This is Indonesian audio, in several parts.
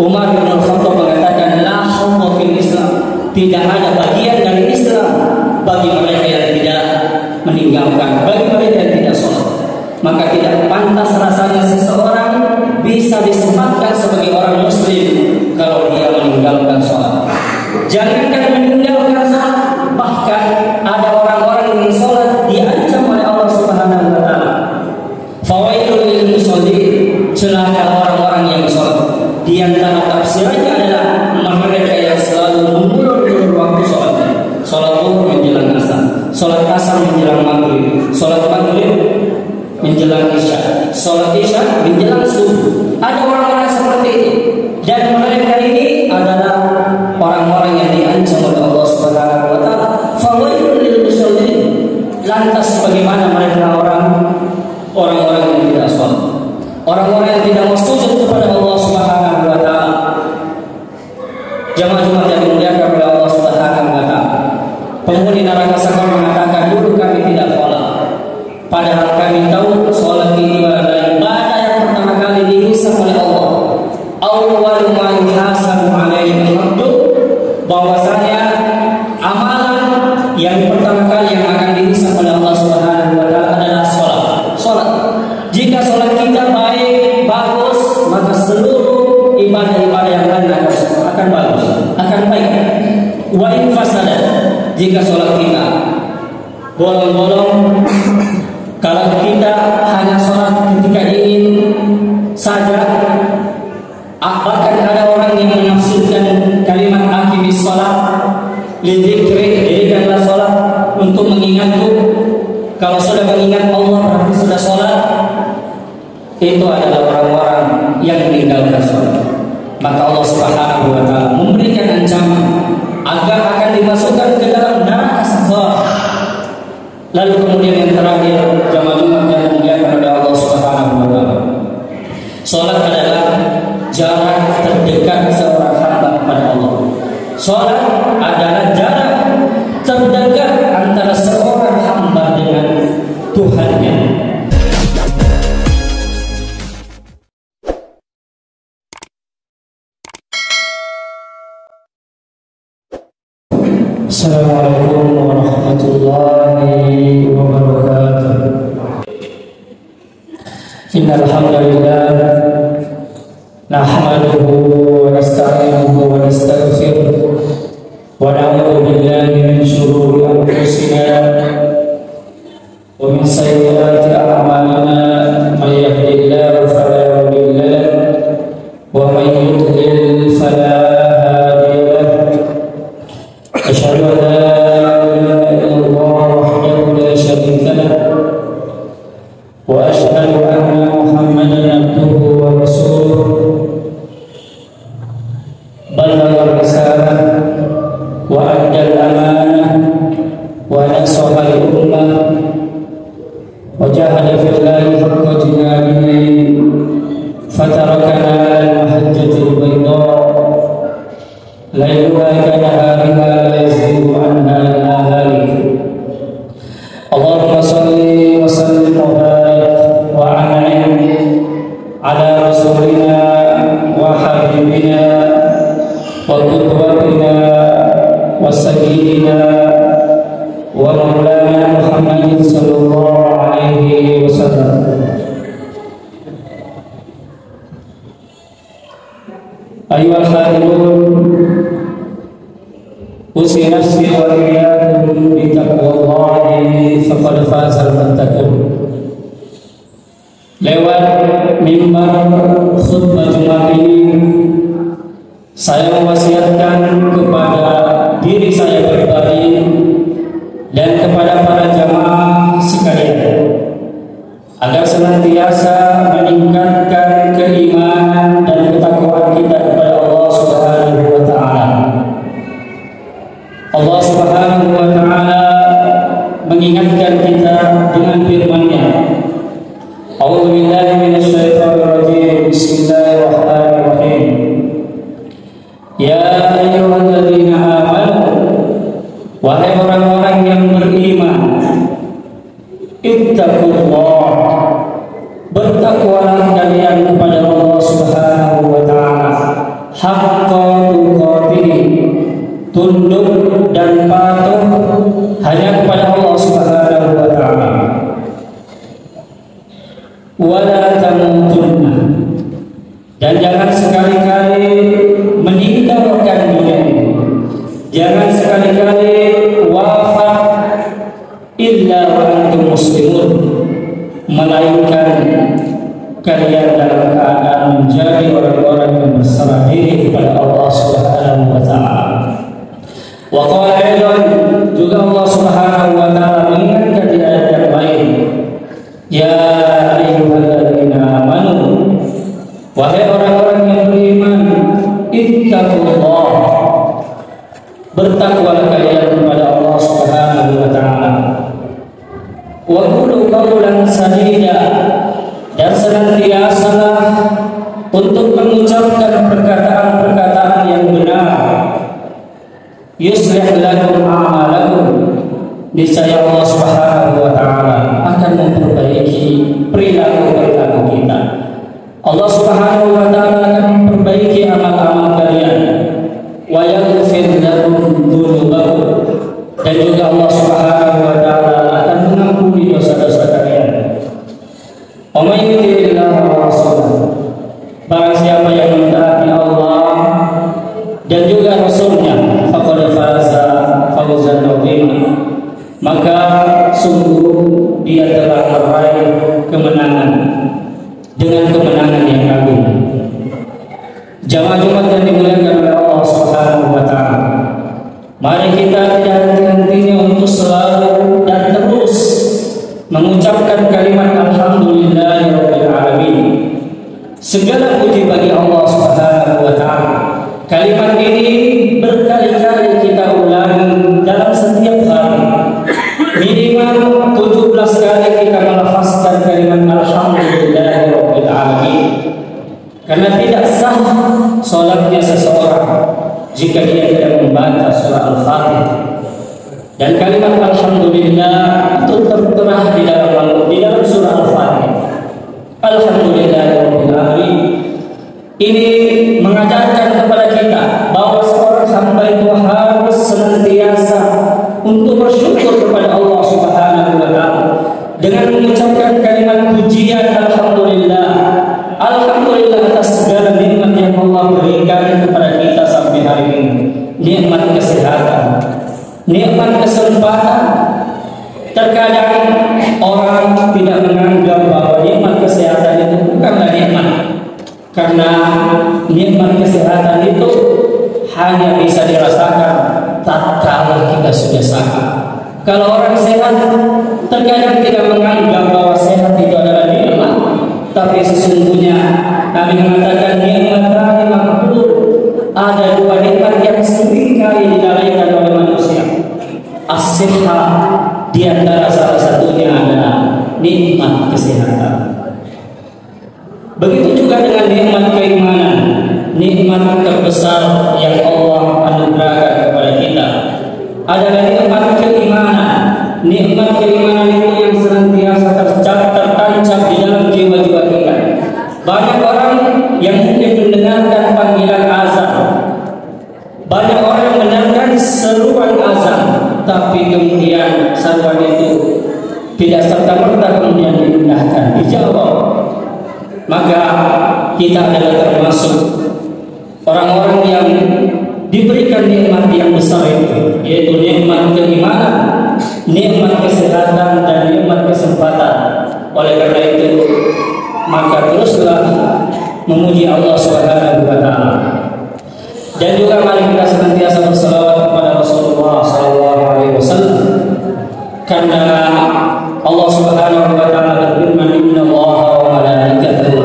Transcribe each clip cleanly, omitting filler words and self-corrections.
Umar bin Khattab mengatakan la hawwa fil Islam, tidak ada bagian dari Islam bagi mereka yang tidak meninggalkan, bagi mereka yang tidak sholat. Maka tidak pantas rasanya seseorang bisa disematkan sebagai orang muslim kalau dia meninggalkan sholat. Jangankan meninggalkan sholat, bahkan ada orang-orang yang sholat diancam oleh Allah Subhanahu wa taala. Fawailul lil musallin, celaka orang-orang yang sholat. Di antara tafsirannya adalah mereka yang selalu mengulur-ulur waktu sholatnya. Sholat zuhur menjelang asar, sholat asar menjelang maghrib, sholat maghrib menjelang isya, sholat isya menjelang subuh. Ada orang-orang seperti itu, dan mereka ini adalah orang-orang yang diancam oleh Allah Subhanahu wa taala. Fawailul lil musallin. Lantas bagaimana mereka orang-orang yang tidak sholat, orang-orang yang tidak mau sujud kepada Allah Subhanahu wa taala? Jamaah Jumat yang dimuliakan oleh Allah Subhanahu wa taala, penghuni neraka sakor mengatakan, dulu kami tidak sholat, padahal kami tahu sholat ini adalah ibadah yang pertama kali dihisab oleh Allah. Awwalu ma yuhasabu alaihi al-abdu, bahwasanya amalan yang pertama kali yang akan dihisab oleh Allah Subhanahu wa taala adalah sholat. Jika sholat kita baik, bagus, maka seluruh ibadah-ibadah yang lain akan bagus, akan baik. Wa in fasada, jika sholat kita bolong-bolong, kalau kita hanya sholat ketika ingin saja, bahkan ada orang yang menafsirkan kalimat aqimis sholat lidzikri, dirikanlah sholat untuk mengingatku. Kalau sudah mengingat Allah berarti sudah sholat. Itu adalah orang-orang yang meninggalkan sholat. Maka Allah Subhanahu wa taala memberikan ancaman agar akan dimasukkan ke dalam neraka sakor. Lalu kemudian yang terakhir, jamaah Jumat yang dimuliakan oleh Allah Subhanahu wa taala, sholat adalah jarak terdekat seorang hamba kepada Allah. Sholat adalah jarak terdekat antara seorang hamba dengan Tuhannya. Assalamualaikum warahmatullahi wabarakatuh. Innal hamdalillah nahmaduhu wa nasta'inuhu wa nastaghfiruh wa na'udzu billahi min shururi anfusina wa min sayyiati a'malina, may yahdihillahu fala mudilla lahu wa may yudlil fala hadiya lahu. Asyhadu an la ilaha illallah wahdahu la syarika lahu wa asyhadu anna Muhammadan abduhu wa rasuluh. Ballagha risalah wa adda al-amanah wa nasaha al-ummah wa jahada fillahi haqqa jihadihi fatarakana al-mahajjatil bayda layluha kanahariha la yazigu anha illa halik. Allahumma salli wa sallim wa barik wa an'im ala rasulina wa habibina wa qudwatina wa sayyidina wa maulana Muhammadin sallallahu alaihi wasallam. Ayyuhal hadirin, usi nafsi wa iyyakum bi taqwallahi faqad fazal muttaqun. Lewat mimbar khutbah Jumat ini, saya mewasiatkan kepada diri saya pribadi dan kepada para jamaah sekalian agar senantiasa meningkatkan keimanan dan ketakwaan kita kepada Allah Subhanahu wa taala. Allah Subhanahu wa taala mengingatkan kita dengan firman-Nya. A'udzu billahi minasyaitonir rajim. Bismillahirrahmanirrahim. Ya ayyuhalladzina amanu, wahai orang-orang yang beriman, ittaqullah, bertakwalah kalian kepada Allah Subhanahu wa taala. tunduk dan patuh hanya kepada Allah Subhanahu wa taala. Wala tamutunna, dan jangan sekali-kali meninggalkan dunia ini. Jangan sekali-kali wafat illa wa antum muslimun, melainkan kalian dalam keadaan menjadi orang-orang yang berserah diri kepada Allah Subhanahu wa taala. Wa qala aidan, juga Allah Subhanahu wa taala mengingatkan di ayat yang lain, ya ayyuhalladzina amanu, wahai orang-orang yang beriman, ittaqullah, bertakwalah kalian kepada Allah Subhanahu wa taala. Wa qulu qawlan sadida, dan senantiasalah untuk mengucapkan perkataan-perkataan yang benar. Yuslih lakum a'malakum, niscaya Allah Subhanahu wa taala akan memperbaiki perilaku-perilaku kita. Allah Subhanahu wa taala akan memperbaiki amal-amal kalian. Wa yaghfir lakum dzunubakum, dan juga Allah Subhanahu wa taala akan mengampuni dosa-dosa kalian. Wa may yuti'illah wa rasulahu, barang siapa yang mentaati Allah dan juga Rasulnya, faqad faza fawzan 'azima, maka sungguh dia telah meraih kemenangan dengan kemenangan yang agung. Jamaah Jumat yang dimuliakan oleh Allah Subhanahu wa taala, mari kita tidak henti-hentinya untuk selalu dan terus mengucapkan kalimat alhamdulillahirabbil alamin. Segala puji bagi Allah Subhanahu wa taala. Kalimat ini berkali-kali kita ulangi dalam setiap hari. Minimal 17 kali kita melafazkan kalimat alhamdulillahirabbil alamin. Karena tidak sah salatnya seseorang jika dia tidak membaca surah Al-Fatihah. Dan kalimat alhamdulillah itu tertera di dalam surah Al-Fatihah. Alhamdulillahirabbil alamin. Ini mengajarkan kepada kita bahwa seorang hamba itu harus senantiasa untuk bersyukur kepada Allah Subhanahu wa taala dengan mengucapkan kalimat pujian alhamdulillah. Alhamdulillah atas segala nikmat yang Allah berikan kepada kita sampai hari ini. Nikmat kesehatan, nikmat kesempatan. Terkadang orang tidak menganggap bahwa nikmat kesehatan itu bukanlah nikmat, karena nikmat kesehatan itu hanya bisa dirasakan tatkala kita sudah sakit. Kalau orang sehat terkadang tidak menganggap bahwa sehat itu adalah nikmat, tapi sesungguhnya Nabi mengatakan nikmat tadi makhluk. Ada dua nikmat yang sering kali dilalaikan oleh manusia. As-sihha, di antara salah satunya adalah nikmat kesehatan. Begitu juga dengan nikmat keimanan, nikmat terbesar yang Allah anugerahkan kepada kita adalah nikmat keimanan. Nikmat keimanan itu yang senantiasa tertancap di dalam jiwa-jiwa kita. Banyak orang yang mungkin mendengarkan panggilan azan, banyak orang yang mendengarkan seruan azan, tapi kemudian seruan itu tidak serta-merta kemudian diindahkan, dijawab. Maka kita adalah termasuk orang-orang yang diberikan nikmat yang besar itu, yaitu nikmat keimanan, nikmat kesehatan, dan nikmat kesempatan. Oleh karena itu, maka teruslah memuji Allah Subhanahu wa taala. Dan juga mari kita senantiasa berselawat kepada Rasulullah SAW, karena Allah Subhanahu wa taala berfirman, innallaha wa malaikatahu,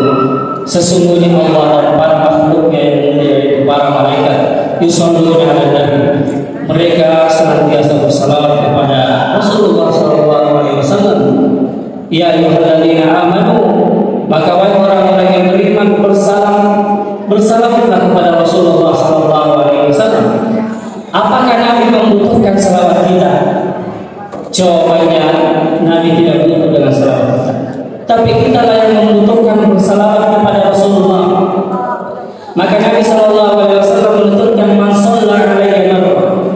sesungguhnya Allah dan para makhluknya yang mulia yaitu para malaikat, yusholluna 'alan nabi, mereka senantiasa berselawat kepada Rasulullah SAW. Ya ayyuhalladzina amanu, maka wahai orang-orang yang beriman, bersalawatlah kepada Rasulullah SAW. Apakah Nabi membutuhkan salawat kita? Jawabannya, Nabi tidak butuh dengan salawat kita, tapi kita lah yang membutuhkan bersalawat kepada Rasulullah. Maka Nabi SAW menuturkan, man shalla 'alaihi marrah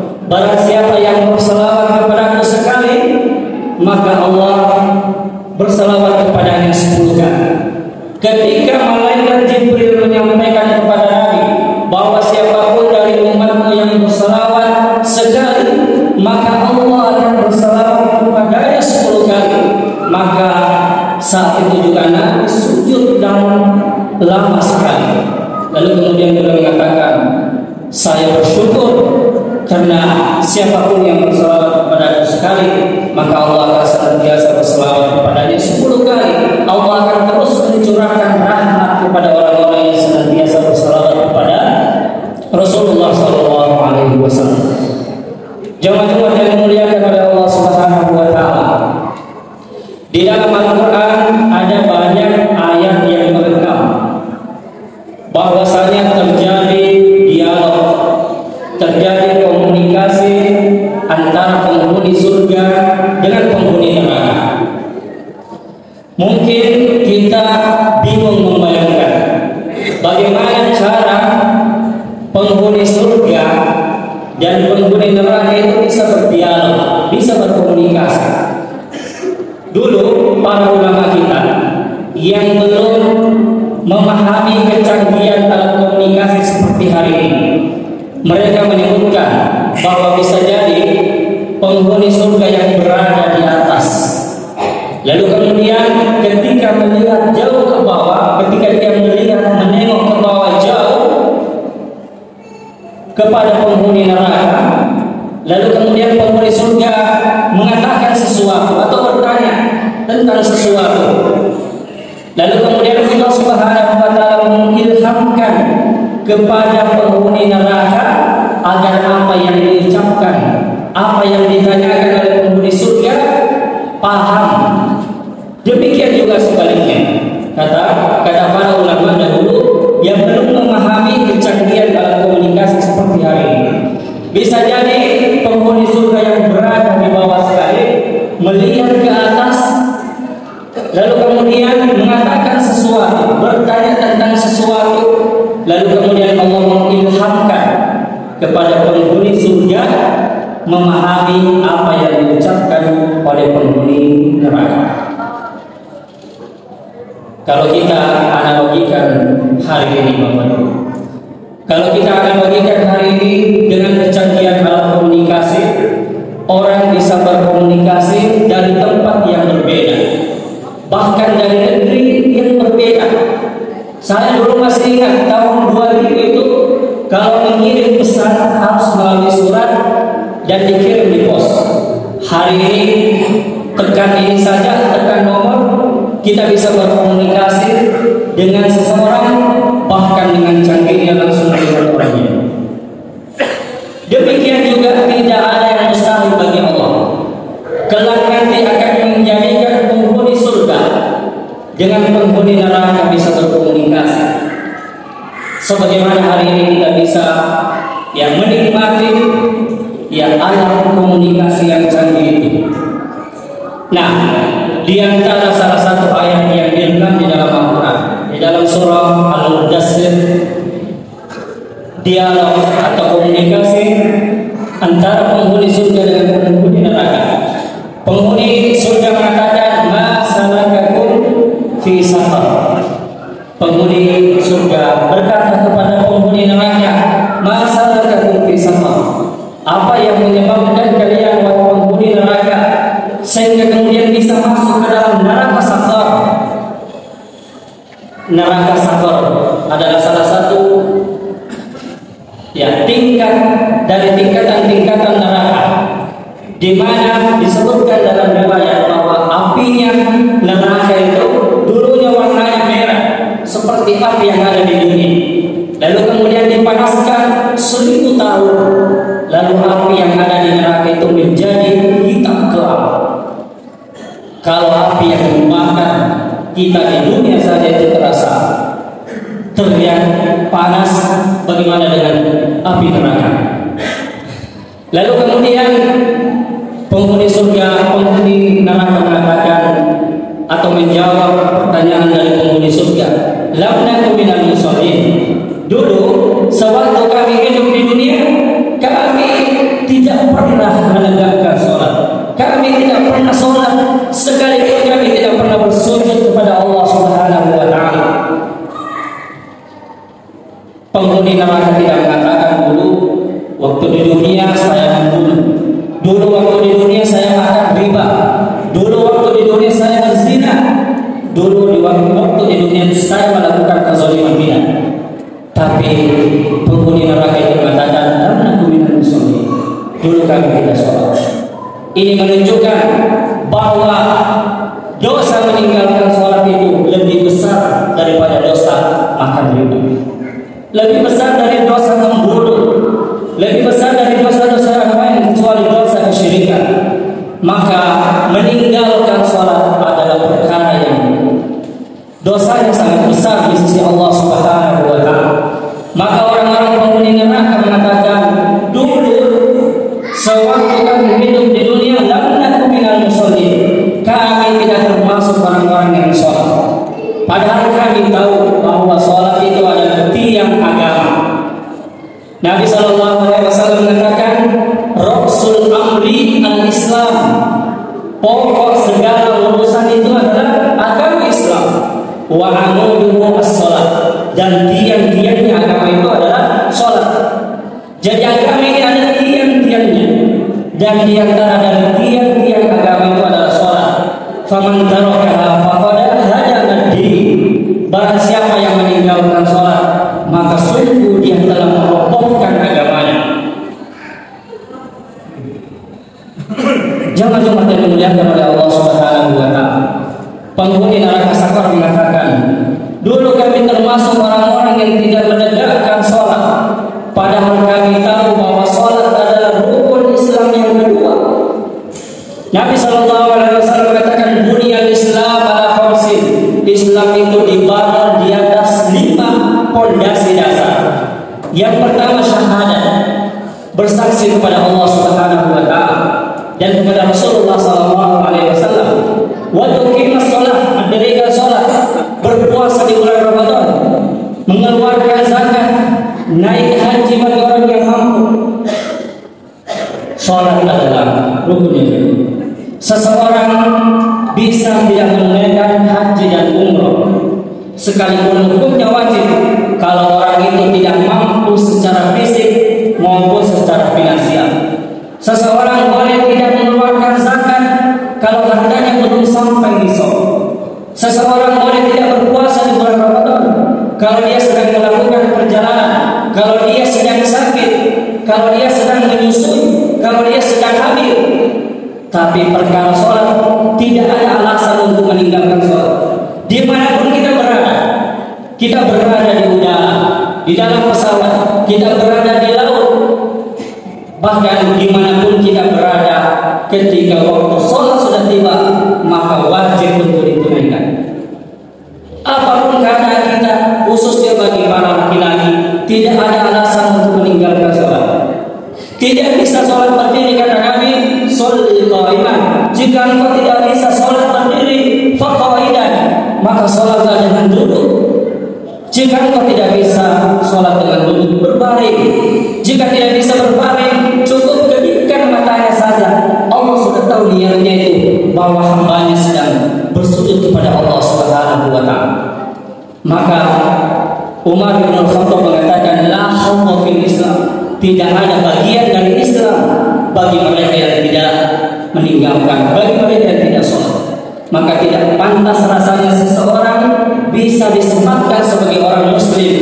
Lalu kemudian beliau mengatakan, saya bersyukur karena siapapun yang berselawat kepada aku sekali, maka Allah akan senantiasa berselawat kepadanya 10 kali. Allah akan terus mencurahkan rahmat kepada orang-orang yang senantiasa berselawat kepada Rasulullah SAW. Jemaah-jemaah yang dimuliakan oleh Allah Subhanahu wa taala. Di dalam Al-Qur'an ada banyak ayat yang merekam bahwasanya terjadi dialog, terjadi komunikasi antara penghuni surga dengan penghuni neraka. Mungkin kita bingung membayangkan bagaimana cara penghuni surga dan penghuni neraka itu bisa berdialog, bisa berkomunikasi. Dulu para ulama kita yang belum memahami kecanggihan alat komunikasi seperti hari ini, mereka menyebutkan bahwa bisa jadi penghuni surga yang berada di atas, lalu kemudian ketika melihat jauh ke bawah, ketika dia menengok ke bawah jauh kepada penghuni neraka, lalu kemudian penghuni surga mengatakan sesuatu atau bertanya tentang sesuatu. Lalu kemudian Allah Subhanahu wa taala mengilhamkan kepada penghuni neraka agar apa yang diucapkan, apa yang ditanyakan oleh penghuni surga paham. Demikian juga sebaliknya. Kata para ulama dahulu yang belum memahami kecanggihan dalam komunikasi seperti hari ini. Bisa jadi penghuni surga yang berada di bawah sekali melihat ke atas, lalu kemudian mengatakan sesuatu, bertanya tentang sesuatu, lalu kemudian Allah mengilhamkan kepada penghuni surga memahami apa yang diucapkan oleh penghuni neraka. Kalau kita analogikan hari ini, Bapak Ibu, kalau kita analogikan hari ini dengan kecanggihan alat komunikasi, orang bisa berkomunikasi dari tempat yang berbeda, bahkan dari negeri yang berbeda. Saya dulu masih ingat tahun 2000 itu kalau mengirim pesan harus melalui surat dan dikirim di pos. Hari ini tekan ini saja, tekan nomor, kita bisa berkomunikasi dengan seseorang, bahkan dengan canggihnya langsung melihat orangnya. Demikian juga tidak ada yang mustahil bagi Allah. Kelak nanti akan menjadikan penghuni surga dengan penghuni neraka bisa berkomunikasi. Sebagaimana hari ini kita bisa yang menikmati yang alat komunikasi yang canggih itu. Nah, di antara salah satu ayat yang direkam di dalam Al-Quran, di dalam surah Al-Mudaththir, dialog atau komunikasi antara penghuni surga dengan penghuni neraka. Penghuni surga mengatakan, ma salakakum fi saqar. Penghuni surga berkata kepada penghuni neraka, ma salakakum fi saqar. Apa yang menyebabkan kalian wahai penghuni neraka sehingga kemudian bisa masuk ke dalam neraka saqar? Neraka saqar adalah salah satu tingkat dari tingkatan-tingkatan neraka, di mana disebutkan dalam riwayat bahwa apinya neraka itu dulunya warnanya merah seperti api yang ada di dunia, lalu kemudian dipanaskan 1000 tahun, lalu api yang ada di neraka itu menjadi hitam gelap. Kalau api yang membakar kita di dunia saja itu terasa terlihat panas, bagaimana dengan api neraka? Lalu kemudian penghuni surga, penghuni neraka mengatakan atau menjawab pertanyaan dari penghuni surga, lam naku minal musallin. Dulu sewaktu kami hidup di dunia, kami tidak pernah menegakkan sholat, kami tidak pernah sholat, sekalipun kami tidak pernah bersujud kepada Allah Subhanahu wa taala. Penghuni neraka tidak mengatakan, dulu waktu di dunia saya membunuh, dulu waktu di dunia saya makan riba, dulu waktu di dunia saya berzina, dulu waktu di dunia saya melakukan kezaliman. Tapi Tapi penghuni neraka itu mengatakan, "Lam naku minal musallin." Dulu kami tidak sholat. Ini menunjukkan bahwa dosa meninggalkan sholat itu lebih besar daripada dosa makan riba, lebih besar dari dosa membunuh, lebih besar dari dosa-dosa yang lain kecuali dosa kesyirikan. Maka meninggalkan sholat adalah perkara yang dosa yang sangat besar di sisi Allah Subhanahu wa Ta'ala. Maka orang-orang penghuni neraka mengatakan, dulu sewaktu kami hidup di dunia, lam naku minal musallin, kami tidak termasuk orang-orang yang sholat. Padahal kami tahu bahwa sholat itu adalah tiang agama. Nabi SAW mengatakan, Rasul amri al-Islam, pokok segala urusan itu adalah agama Islam. Wa amuduhu as-sholat, dan tiang-tiangnya agama itu adalah sholat. Jadi agama ini ada tiang-tiangnya, dan di antara dari tiang-tiang agama itu adalah sholat. Faman tarakaha faqad hadama ad-din. Barang siapa yang meninggalkan sholat, maka sungguh dia telah merobohkan agamanya. Jemaah-jemaah yang dimuliakan oleh Allah Subhanahu wa Ta'ala, penghuni neraka sakar mengatakan, dulu kami termasuk orang-orang yang tidak menegakkan sholat, padahal kami tahu bahwa sholat adalah rukun Islam yang kedua. Nabi SAW mengatakan, buniyal Islam ala khamsin. Islam itu dibangun di atas 5 pondasi dasar. Yang pertama syahadat, bersaksi kepada Allah Subhanahu wa Ta'ala dan kepada Rasulullah SAW. Wa tuqimus shalah, mendirikan salat, berpuasa di bulan Ramadan, mengeluarkan zakat, naik haji bagi orang yang mampu. Salat adalah rukun yang kedua. Seseorang bisa tidak menunaikan haji dan umrah sekalipun hukumnya wajib kalau orang itu tidak mampu secara fisik maupun secara finansial. Seseorang boleh tidak mengeluarkan zakat kalau hartanya belum sampai nisab. Seseorang boleh tidak berpuasa di bulan Ramadan kalau dia sedang melakukan perjalanan, kalau dia sedang sakit, kalau dia sedang menyusui, kalau dia sedang hamil. Tapi perkara sholat tidak ada alasan untuk meninggalkan sholat. Dimanapun kita berada di udara, di dalam pesawat, kita berada di laut, bahkan dimanapun kita berada, ketika waktu sholat sudah tiba, maka wajib untuk ditunaikan. Apapun keadaan kita, khususnya bagi para laki-laki, tidak ada alasan untuk meninggalkan sholat. Tidak bisa sholat berdiri, kata Nabi, sholli qa'iman. Jika engkau tidak bisa sholat berdiri, faqa'idan, maka sholatlah dengan duduk. Jika engkau tidak bisa sholat dengan duduk, berbaring. Jika tidak bisa berbaring, cukup kedipkan matanya saja. Allah sudah tahu niatnya itu bahwa hambanya sedang bersujud kepada Allah Subhanahu wa Ta'ala. Maka Umar bin Khattab mengatakan, la khawfa fil Islam, tidak ada bagian dari Islam bagi mereka yang tidak meninggalkan, bagi mereka yang tidak sholat. Maka tidak pantas rasanya seseorang bisa disematkan sebagai orang muslim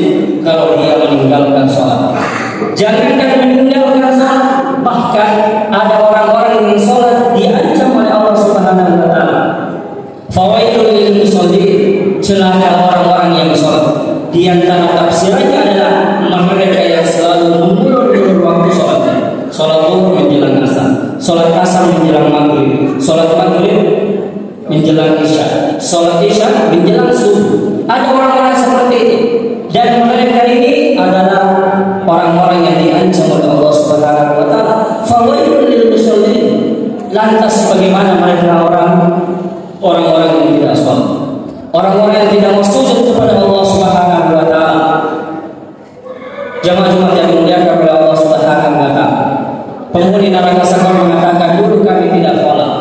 kalau dia meninggalkan sholat. Jangankan meninggalkan sholat, bahkan ada orang-orang yang sholat diancam oleh Allah Subhanahu wa Ta'ala. Fawailul lil musallin, celaka orang-orang yang sholat. Di antara tafsirannya adalah mereka yang selalu mengulur-ulur waktu sholatnya. Sholat zuhur menjelang asar, sholat asar menjelang maghrib, sholat maghrib menjelang isya, sholat isya menjelang subuh. Ada orang-orang seperti itu, dan mereka ini adalah orang-orang yang diancam oleh Allah Subhanahu wa Ta'ala. Fawailul lil musallin. Lantas bagaimana mereka orang-orang yang tidak sholat, orang-orang yang tidak mau sujud kepada Allah Subhanahu wa Ta'ala? Jemaah-jemaah yang dimuliakan oleh Allah Subhanahu wa Ta'ala, penghuni neraka sakar mengatakan, dulu kami tidak sholat,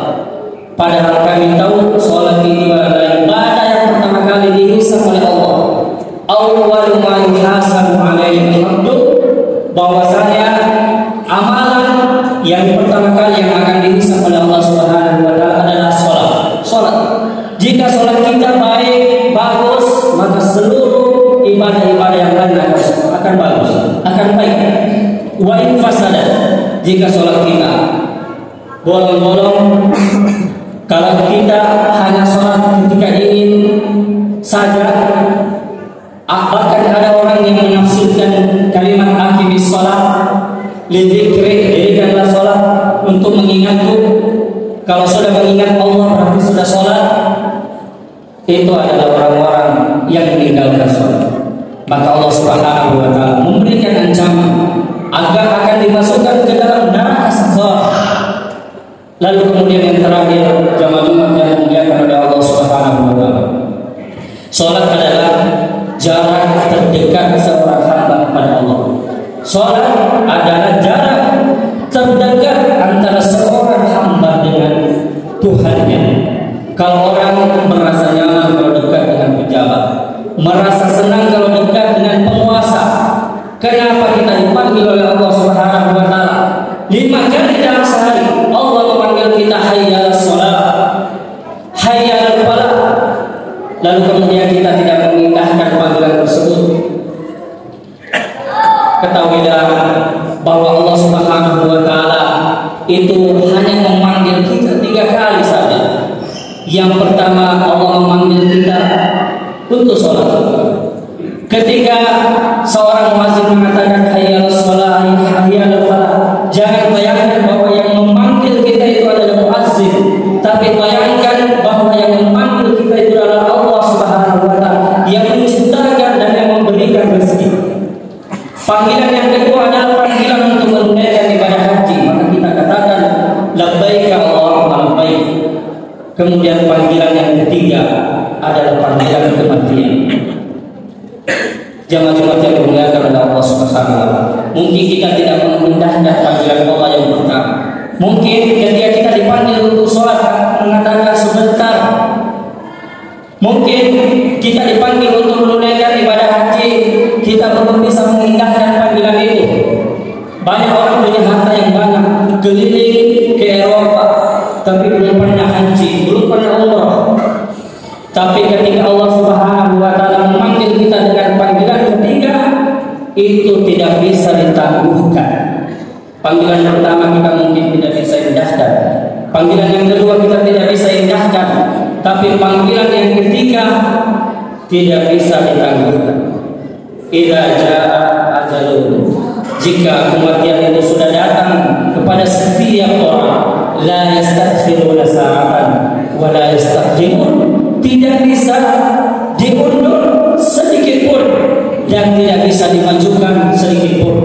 padahal kami tahu sholat ini adalah ibadah yang pertama kali dihisab oleh Allah. Awwalu ma yuhasabu alaihi al-abdu, bahwasanya amalan yang pertama kali yang akan dihisab oleh Allah Subhanahu wa Ta'ala adalah sholat. Jika sholat kita baik, bagus, maka seluruh ibadah-ibadah yang lain akan akan bagus, akan baik. Wa in fasada, jika sholat kita bolong-bolong, kalau kita hanya sholat ketika ingin saja, bahkan ada orang yang menafsirkan kalimat aqimis sholat lidzikri, dirikanlah sholat untuk mengingatku. Kalau sudah mengingat Allah berarti sudah sholat. Itu adalah orang-orang yang meninggalkan sholat. Maka Allah Subhanahu wa Ta'ala memberikan ancaman agar akan dimasukkan ke dalam neraka sakor. Lalu kemudian yang terakhir, jamaah Jumat yang dimuliakan oleh Allah Subhanahu wa Ta'ala, sholat adalah jarak terdekat seorang hamba kepada Allah. Sholat adalah jarak terdekat antara seorang hamba dengan Tuhannya. Kalau orang merasa nyaman kalau dekat dengan pejabat, merasa senang kalau dekat dengan penguasa, kenapa kita dipanggil oleh Allah Subhanahu wa Ta'ala 5 kali dalam sehari? Allah memanggil kita hayya 'alas shalah, hayya 'alal falah. Lalu kemudian kita tidak mengindahkan panggilan tersebut. Ketahuilah bahwa Allah Subhanahu wa Ta'ala itu hanya memanggil kita 3 kali saja. Yang pertama, Allah memanggil kita untuk sholat. Ketika seorang muadzin mengatakan hayya 'alas shalah, hayya 'alal falah, jangan bayangkan bahwa yang memanggil kita itu adalah muadzin, tapi bayangkan bahwa yang memanggil kita itu adalah Allah Subhanahu wa Ta'ala yang menciptakan dan yang memberikan rezeki. Panggilan yang kedua adalah panggilan untuk menunaikan ibadah haji, maka kita katakan labbaik Allahumma labbaik. Kemudian panggilan yang ketiga adalah panggilan kematian. Jamaah Jumat yang dimuliakan oleh Allah Subhanahu wa Ta'ala, mungkin kita tidak mengindahkan panggilan Allah yang pertama. Mungkin ketika kita dipanggil untuk sholat mengatakan sebentar. Mungkin kita dipanggil untuk menunaikan ibadah haji, kita belum bisa mengindahkan panggilan itu. Banyak orang punya harta yang banyak, keliling ke Eropa, tapi belum pernah haji, belum pernah umrah. Tapi ketika Allah Subhanahu wa Ta'ala memanggil kita dengan panggilan ketiga, itu tidak bisa ditangguhkan. Panggilan pertama kita mungkin tidak bisa indahkan, panggilan yang kedua kita tidak bisa indahkan, tapi panggilan yang ketiga tidak bisa ditangguhkan. Idza jaa ajalun, jika kematian itu sudah datang kepada setiap orang, la yastakhiruna sa'atan wa la yastaqdimun, tidak bisa diundur sedikit pun dan tidak bisa dimajukan sedikit pun.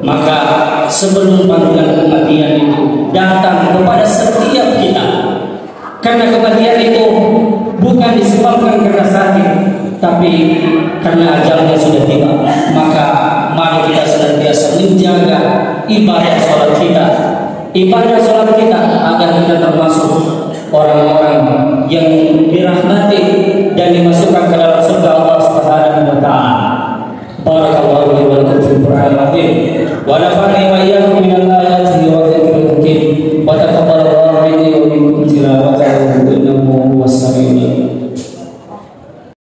Maka sebelum panggilan kematian itu datang kepada setiap kita, karena kematian itu bukan disebabkan karena sakit, tapi karena ajalnya sudah tiba, maka mari kita senantiasa menjaga ibadah sholat kita, agar kita termasuk orang-orang yang dirahmati dan dimasukkan ke dalam surga Allah Subhanahu wa Ta'ala. Barakallahu li wa lakum fil Qur'anil azim wa nafa'ani wa iyyakum min al-ayati wa dhikril hakim wa taqabbalallahu minni wa minkum tilawah.